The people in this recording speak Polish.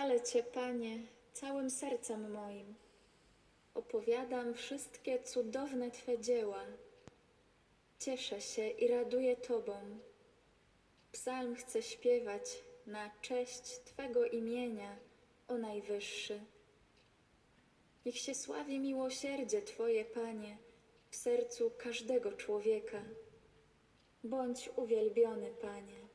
Chwalę Cię, Panie, całym sercem moim. Opowiadam wszystkie cudowne Twe dzieła. Cieszę się i raduję Tobą. Psalm chcę śpiewać na cześć Twego imienia, o Najwyższy. Niech się sławi miłosierdzie Twoje, Panie, w sercu każdego człowieka. Bądź uwielbiony, Panie.